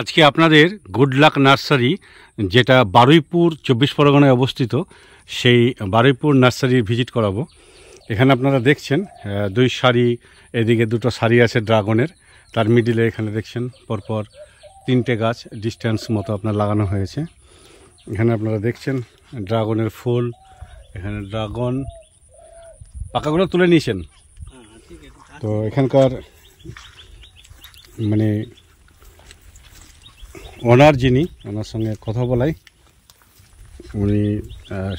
আজকে আপনাদের good luck nursery, যেটা বারুইপুর 24 পরগনায় অবস্থিত, সেই বারুইপুর নার্সারির ভিজিট করাবো। এখানে আপনারা দেখছেন দুই সারি, এদিকে দুটো সারি আছে ড্রাগনের, তার মিডিলে এখানে দেখছেন পরপর তিনটে গাছ ডিস্টেন্স মতো আপনার লাগানো হয়েছে। এখানে আপনারা দেখছেন ড্রাগনের ফুল, এখানে ড্রাগন পাকাগুলো তুলে নিয়েছেন। তো এখানকার মানে ওনার যিনি, ওনার সঙ্গে কথা বলাই, উনি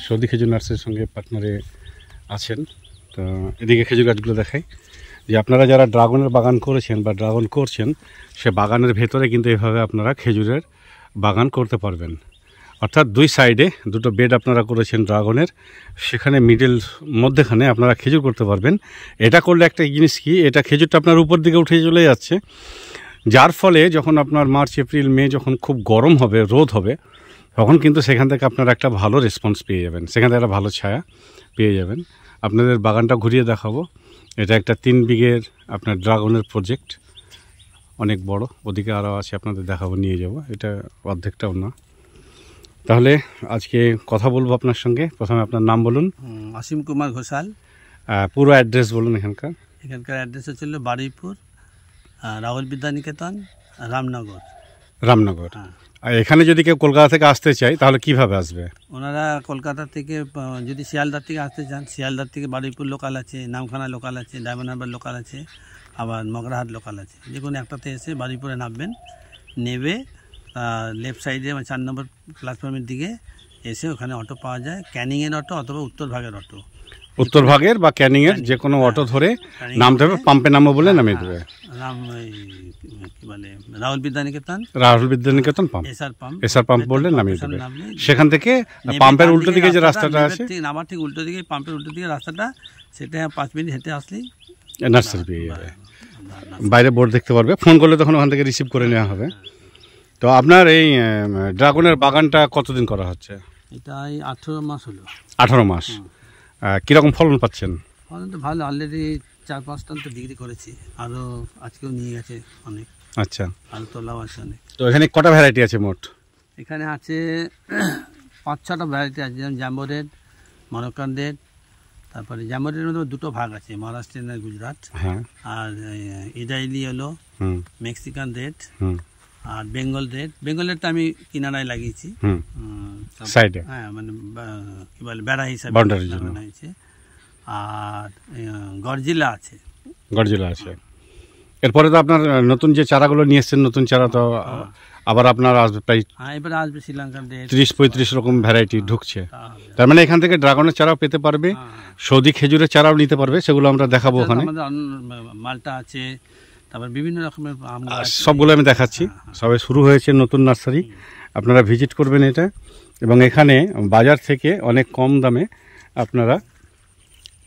সৌদি খেজুর নার্সারির সঙ্গে পার্টনারে আছেন। তো এদিকে খেজুর গাছগুলো দেখাই যে আপনারা যারা ড্রাগনের বাগান করেছেন বা ড্রাগন করছেন, সে বাগানের ভেতরে কিন্তু এভাবে আপনারা খেজুরের বাগান করতে পারবেন। অর্থাৎ দুই সাইডে দুটো বেড আপনারা করেছেন ড্রাগনের, সেখানে মিডল মধ্যেখানে আপনারা খেজুর করতে পারবেন। এটা করলে একটা জিনিস কি, এটা খেজুরটা আপনার উপর দিকে উঠে চলে যাচ্ছে, যার ফলে যখন আপনার মার্চ এপ্রিল মে যখন খুব গরম হবে, রোদ হবে, তখন কিন্তু সেখান থেকে আপনারা একটা ভালো রেসপন্স পেয়ে যাবেন, সেখান থেকে একটা ভালো ছায়া পেয়ে যাবেন। আপনাদের বাগানটা ঘুরিয়ে দেখাবো। এটা একটা 3 বিঘের আপনার ড্রাগনের প্রজেক্ট, অনেক বড়। ওদিকে আরও আছে, আপনাদের দেখাবো, নিয়ে যাব। এটা অর্ধেকটাও না। তাহলে আজকে কথা বলবো আপনার সঙ্গে। প্রথমে আপনার নাম বলুন। অসীম কুমার ঘোষাল। পুরো অ্যাড্রেস বলুন। এখানকার অ্যাড্রেস হচ্ছিল বারুইপুর, রাহুল বিদ্যানিকেতন, রামনগর। রামনগর। আর এখানে যদি কেউ কলকাতা থেকে আসতে চায় তাহলে কিভাবে আসবে? ওনারা কলকাতা থেকে যদি শিয়ালদার থেকে আসতে চান, শিয়ালদার থেকে বারুইপুর লোকাল আছে, নামখানা লোকাল আছে, ডায়মন্ড হারবার লোকাল আছে, আবার মগরাহাট লোকাল আছে। যে কোনো একটাতে এসে বারুইপুরে নামবেন, নেবে লেফট সাইডে 4 নম্বর প্ল্যাটফর্মের দিকে এসে ওখানে অটো পাওয়া যায়, ক্যানিংয়ের অটো অথবা উত্তর ভাগের অটো। উত্তর ভাগের বা ক্যানিংয়ের যে কোনো অটো ধরে নামতে হবে, পাম্পে নামবো বলে নামিয়ে দেবে। কি বলে, Rahul Vidyaniketan, pump, SR pump বললে নামিয়ে দেবে। সেখান থেকে পাম্পের উল্টো দিকে যে রাস্তাটা আছে, নামার ঠিক উল্টো দিকে, পাম্পের উল্টো দিকে রাস্তাটা, সেটা 5 মিনিট হেঁটে আসলেই নার্সারি পেয়ে যাবে। বাইরে বোর্ড দেখতে পারবে, ফোন করলে তখন ওখান থেকে রিসিভ করে নেওয়া হবে। তো আপনার এই ড্রাগনের বাগানটা কতদিন করা হচ্ছে? এটা 18 মাস হলো। 18 মাস। কীরকম ফলন পাচ্ছেন? ফলন তো ভালো, অলরেডি 4-5 টন তো বিক্রি করেছি, আরও আজকেও নিয়ে গেছে অনেক। আচ্ছা, আরও তোলাও আছে অনেক। তো এখানে কটা ভ্যারাইটি আছে মোট? এখানে আছে 5-6টা ভ্যারাইটি আছে, যেমন জ্যাম্বো রেড, মরক্কান রেড। তারপরে জ্যাম্বো রেডের মধ্যে 2টো ভাগ আছে, মহারাষ্ট্র আর গুজরাট। হ্যাঁ। আর ইসরায়েলি হলো, মেক্সিকান রেড, আর বেঙ্গল রেডটা আমি কিনারায় লাগিয়েছি সাইডে, হ্যাঁ, মানে কি বলে বেড়া হিসাবে বানাইছে। আর গরজিলা আছে। এরপরে তো আপনার নতুন যে চারাগুলো নিয়ে এসছেন, নতুন চারা তো আবার আপনার আসবে প্রায়, এবারে আসবে শ্রীলঙ্কার 30-35 রকম ভ্যারাইটি ঢুকছে। তার মানে এখান থেকে ড্রাগনের চারাও পেতে পারবে, সৌদি খেজুরের চারাও নিতে পারবে, সেগুলো আমরা দেখাবো। ওখানে মালটা আছে, তারপর বিভিন্ন রকমের সবগুলো আমি দেখাচ্ছি। সবে শুরু হয়েছে নতুন নার্সারি, আপনারা ভিজিট করবেন এটা। এবং এখানে বাজার থেকে অনেক কম দামে আপনারা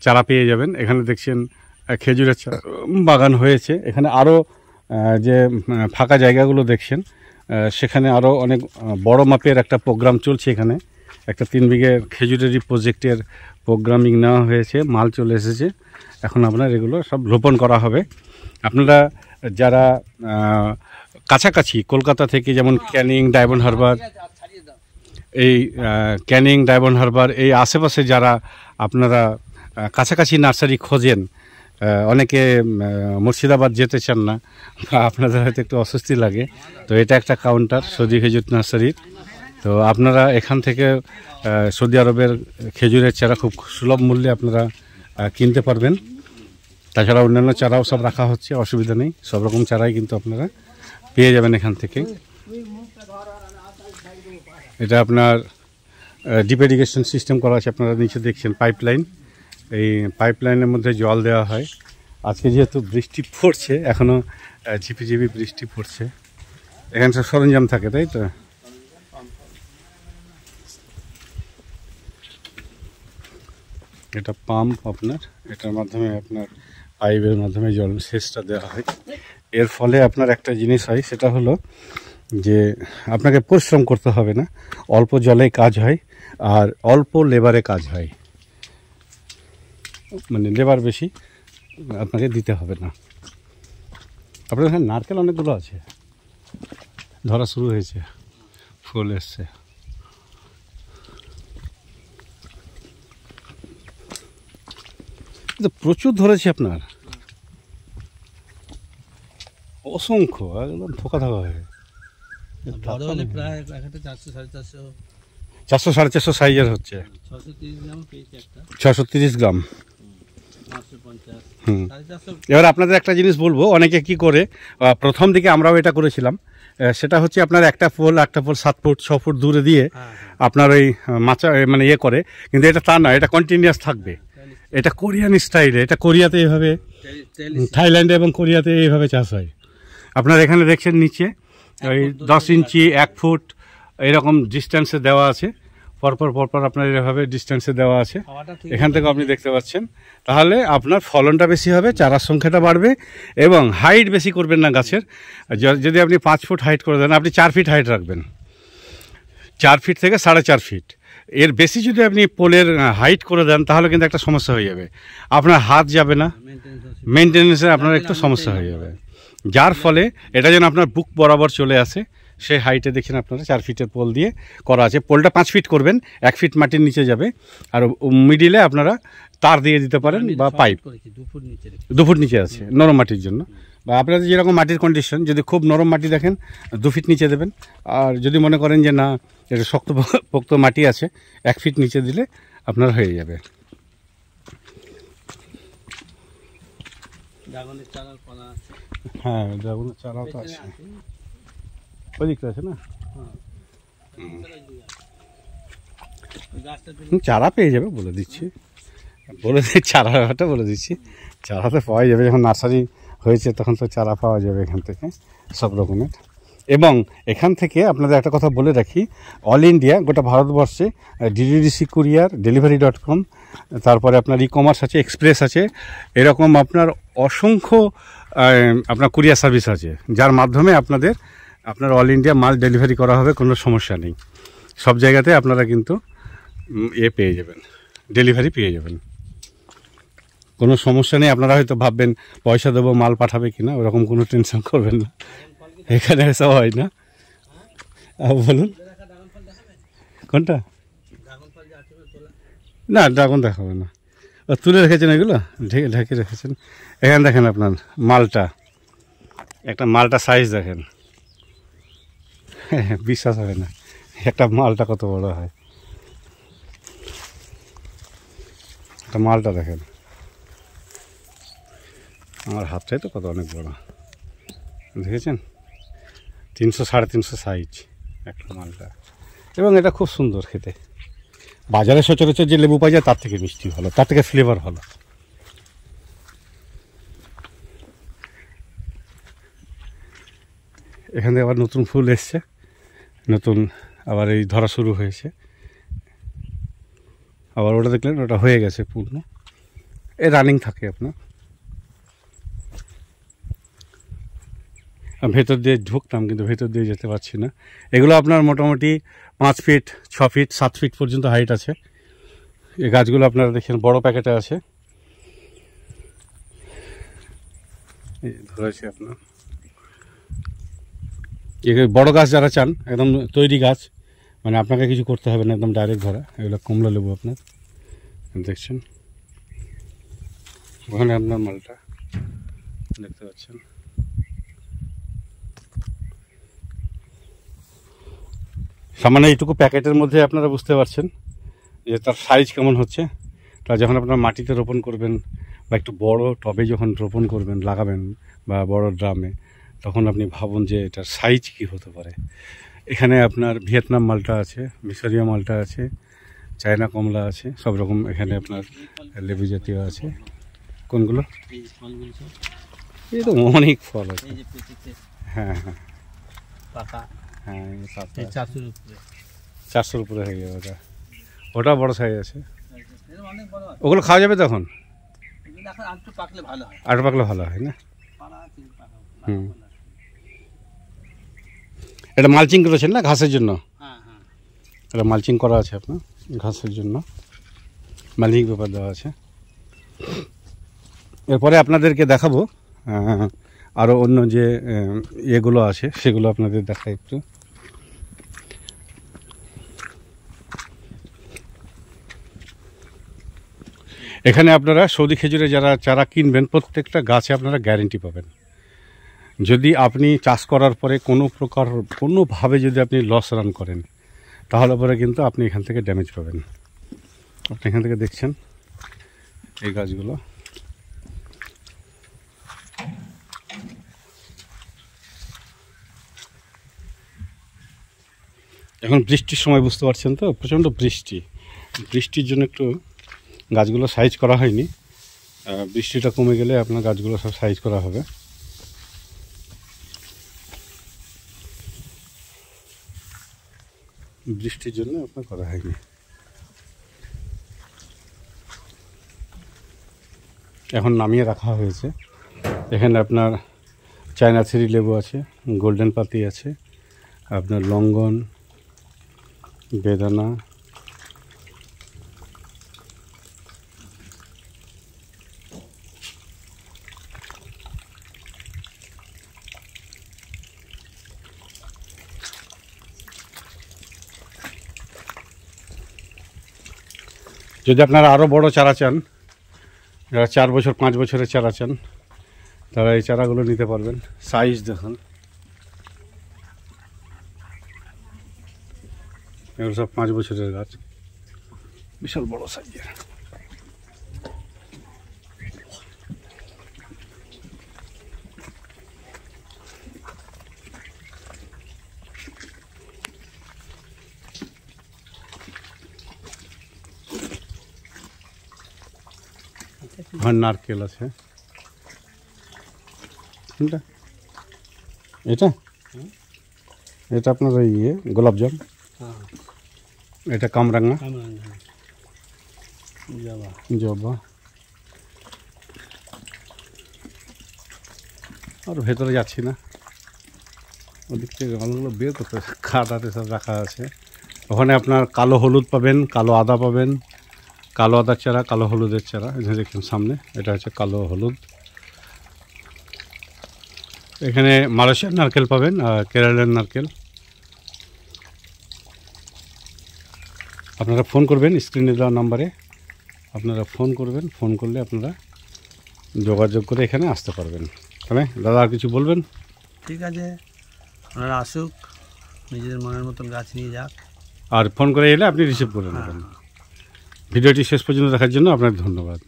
চারা পেয়ে যাবেন। এখানে দেখছেন খেজুরের বাগান হয়েছে। এখানে আরও যে ফাঁকা জায়গাগুলো দেখছেন, সেখানে আরও অনেক বড় মাপের একটা প্রোগ্রাম চলছে। এখানে একটা 3 বিঘের খেজুরেরই প্রজেক্টের প্রোগ্রামিং নেওয়া হয়েছে, মাল চলে এসেছে। এখন আপনার এগুলো সব রোপণ করা হবে। আপনারা যারা কাছাকাছি কলকাতা থেকে, যেমন ক্যানিং, ডায়মন্ড হারবার, এই আশেপাশে যারা আপনারা কাছাকাছি নার্সারি খোঁজেন, অনেকে মুর্শিদাবাদ যেতে চান না, বা আপনাদের হয়তো একটু অস্বস্তি লাগে, তো এটা একটা কাউন্টার সৌদি খেজুর নার্সারির। তো আপনারা এখান থেকে সৌদি আরবের খেজুরের চারা খুব সুলভ মূল্যে আপনারা কিনতে পারবেন। তাছাড়া অন্যান্য চারাও সব রাখা হচ্ছে, অসুবিধা নেই, সব রকম চারাই কিন্তু আপনারা পেয়ে যাবেন এখান থেকে। এটা আপনার ডিপ ইরিগেশন সিস্টেম করা আছে, আপনারা নিচে দেখছেন পাইপলাইন। এই পাইপলাইনের মধ্যে জল দেওয়া হয়। আজকে যেহেতু বৃষ্টি পড়ছে, এখনও ঝিপিঝিপি বৃষ্টি পড়ছে, এখানে সব সরঞ্জাম থাকে, তাই তো। এটা পাম্প আপনার, এটার মাধ্যমে আপনার পাইপের মাধ্যমে জল সেচটা দেওয়া হয়। এর ফলে আপনার একটা জিনিস হয়, সেটা হলো যে আপনাকে পরিশ্রম করতে হবে না, অল্প জলে কাজ হয়, আর অল্প লেবারে কাজ হয়, মানে লেবার বেশি আপনাকে দিতে হবে না। আপনার এখানে নারকেল অনেকগুলো আছে। ধরা শুরু হয়েছে, ফুল এসছে। প্রচুর ধরেছে আপনার, অসংখ্য, একদম থোকা থাকা হয়ে। বড় হলে প্রায় একটা 400 450 400 450 সাইজের হচ্ছে। 630 গ্রাম পেয়েছি একটা, 630 গ্রাম। 550 হুম। 450। এবার আপনাদের একটা জিনিস বলবো, অনেকে কি করে, প্রথম দিকে আমরাও এটা করেছিলাম, সেটা হচ্ছে আপনার একটা পোল 7 ফুট 6 ফুট দূরে দিয়ে আপনার ওই মাচা মানে ইয়ে করে, কিন্তু এটা তা নয়, এটা কন্টিনিউয়াস থাকবে। এটা কোরিয়ান স্টাইলে, এটা কোরিয়াতে এইভাবে, থাইল্যান্ডে এবং কোরিয়াতে এইভাবে চাষ হয়। আপনার এখানে দেখছেন নিচে ওই 10 ইঞ্চি 1 ফুট এরকম ডিস্টেন্সে দেওয়া আছে, পরপর আপনার এভাবে ডিস্টেন্সে দেওয়া আছে। এখান থেকে আপনি দেখতে পাচ্ছেন। তাহলে আপনার ফলনটা বেশি হবে, চারার সংখ্যাটা বাড়বে, এবং হাইট বেশি করবেন না গাছের। যদি আপনি 5 ফুট হাইট করে দেন, আপনি 4 ফিট হাইট রাখবেন, 4 ফিট থেকে 4.5 ফিট। এর বেশি যদি আপনি পোলের হাইট করে দেন, তাহলে কিন্তু একটা সমস্যা হয়ে যাবে, আপনার হাত যাবে না, মেনটেন্যান্সে আপনার একটু সমস্যা হয়ে যাবে। যার ফলে এটা যেন আপনার বুক বরাবর চলে আসে, সেই হাইটে দেখেন আপনারা 4 ফিটের পোল দিয়ে করা আছে। পোলটা 5 ফিট করবেন, 1 ফিট মাটির নিচে যাবে, আর মিডিলে আপনারা তার দিয়ে দিতে পারেন বা পাইপ। 2 ফুট নিচে আছে নরম মাটির জন্য, বা আপনাদের যেরকম মাটির কন্ডিশন, যদি খুব নরম মাটি দেখেন 2 ফিট নিচে দেবেন, আর যদি মনে করেন যে না এটা শক্ত মাটি আছে, 1 ফিট নিচে দিলে আপনার হয়ে যাবে। হ্যাঁ, ড্রাগনের চারাও তো আছে, ওই দিকটা আছে না, চারা পেয়ে যাবে, বলে দিচ্ছি চারাটা বলে দিচ্ছি, চারা তো পাওয়া যাবে। যখন নার্সারি হয়েছে তখন তো চারা পাওয়া যাবে এখান থেকে সব রকমের। এবং এখান থেকে আপনাদের একটা কথা বলে রাখি, অল ইন্ডিয়া, গোটা ভারতবর্ষে ডিডিডিসি কুরিয়ার, delivery.com, তারপরে আপনার ই-কমার্স আছে, এক্সপ্রেস আছে, এরকম আপনার অসংখ্য আপনার কুরিয়ার সার্ভিস আছে, যার মাধ্যমে আপনার অল ইন্ডিয়া মাল ডেলিভারি করা হবে, কোনো সমস্যা নেই। সব জায়গাতে আপনারা কিন্তু পেয়ে যাবেন, ডেলিভারি পেয়ে যাবেন, কোনো সমস্যা নেই। আপনারা হয়তো ভাববেন পয়সা দেবো মাল পাঠাবে কিনা, ওরকম কোনো টেনশন করবেন না, এখানে এসব হয় না। বলুন কোনটা? না, ড্রাগন দেখাবে না, তুলে রেখেছেন এগুলো, ঢেকে রেখেছেন। এখানে দেখেন আপনার মালটা, একটা মালটা সাইজ দেখেন, বিশ্বাস হবে না একটা মালটা কত বড় হয়। একটা মালটা দেখেন, আমার হাতটাই তো কত অনেক বড়, দেখেছেন? 300 350 সাইজ একটা মালটা, এবং এটা খুব সুন্দর খেতে। বাজারে সচরাচর যে লেবু পাওয়া যায় তার থেকে মিষ্টি ভালো, তার থেকে ফ্লেভার ভালো। এখান থেকে আবার নতুন ফুল এসছে, নতুন আবার এই ধরা শুরু হয়েছে। আবার ওটা দেখলেন, ওটা হয়ে গেছে পূর্ণ, এ রানিং থাকে আপনার। ভেতর দিয়ে ঢুকতাম, কিন্তু ভেতর দিয়ে যেতে পারছি না। এগুলো আপনার মোটামুটি 5 ফিট 6 ফিট 7 ফিট পর্যন্ত হাইট আছে। এই গাছগুলো আপনারা দেখেন বড় প্যাকেটে আছে, ধরেছে আপনার। বড় গাছ যারা চান, একদম তৈরি গাছ, মানে আপনাকে কিছু করতে হবে না, একদম ডাইরেক্ট ধরা। এগুলো কমলা লেবু আপনার দেখছেন, ওখানে আপনার মালটা দেখতে পাচ্ছেন। সামান্য এইটুকু প্যাকেটের মধ্যে আপনারা বুঝতে পারছেন যে তার সাইজ কেমন হচ্ছে। তা যখন আপনারা মাটিতে রোপণ করবেন, বা একটু বড় টবে যখন রোপণ করবেন, লাগাবেন, বা বড় ড্রামে, তখন আপনি ভাবুন যে এটার সাইজ কী হতে পারে। এখানে আপনার ভিয়েতনাম মালটা আছে, মিশরীয় মালটা আছে, চায়না কমলা আছে, সব রকম এখানে আপনার লেবু জাতীয় আছে। কোনগুলো? এই তো অনেক ফল আছে। হ্যাঁ হ্যাঁ হ্যাঁ, 400-র উপরে হয়ে যাবে ওটা, ওটা বড় সাইজ আছে। ওগুলো খাওয়া যাবে তখন, আরও পাকলে ভালো হয় না? হুম, এটা মালচিং করেছেন না ঘাসের জন্য? এটা মালচিং করা আছে আপনার ঘাসের জন্য, মালচিং পেপার দেওয়া আছে। এরপরে আপনাদেরকে দেখাবো আরও অন্য যে এগুলো আছে সেগুলো আপনাদের দেখাই একটু। এখানে আপনারা সৌদি খেজুরে যারা চারা কিনবেন প্রত্যেকটা গাছে আপনারা গ্যারেন্টি পাবেন। যদি আপনি চাষ করার পরে কোনোভাবে যদি আপনি লস রান করেন তাহলে পরে কিন্তু আপনি এখান থেকে ড্যামেজ পাবেন। আপনি এখান থেকে দেখছেন এই গাছগুলো, এখন বৃষ্টির সময় বুঝতে পারছেন তো, প্রচণ্ড বৃষ্টির জন্য একটু গাছগুলো সাইজ করা হয়নি। বৃষ্টিটা কমে গেলে আপনার গাছগুলো সব সাইজ করা হবে। বৃষ্টির জন্য আপনার করা হয়নি। এখন নামিয়ে রাখা হয়েছে। এখানে আপনার চায়না চেরি লেবু আছে, গোল্ডেন পাতি আছে, আপনার লঙ্ঘন, বেদানা, যদি আপনারা আরও বড় চারা চান, যারা 4 বছর 5 বছরের চারা চান তারা এই চারাগুলো নিতে পারবেন। সাইজ দেখুন, এগুলো সব 5 বছরের গাছ, বিশাল বড় সাইজের। আর নারকেল আছে, কোনটা এটা? এটা আপনার গোলাপজাম, এটা কামরাঙ্গা, জবা। আর ভেতরে যাচ্ছি না, ওদিক থেকে ভালোগুলো বের করতে খাটাতে সব রাখা আছে। ওখানে আপনার কালো হলুদ পাবেন, কালো আদা পাবেন, কালো আদার চারা, কালো হলুদের চারা। এখানে দেখুন সামনে, এটা হচ্ছে কালো হলুদ। এখানে মালয়েশিয়ার নারকেল পাবেন আর কেরালার নারকেল। আপনারা ফোন করবেন স্ক্রিনে দেওয়া নাম্বারে, আপনারা ফোন করবেন, ফোন করলে আপনারা যোগাযোগ করে এখানে আসতে পারবেন। তবে দাদা আর কিছু বলবেন? ঠিক আছে, আপনারা আসুক, নিজেদের মনের মতন গাছ নিয়ে যাক, আর ফোন করে এলে আপনি রিসিভ করে নেবেন। ভিডিওটি শেষ পর্যন্ত দেখার জন্য আপনার ধন্যবাদ।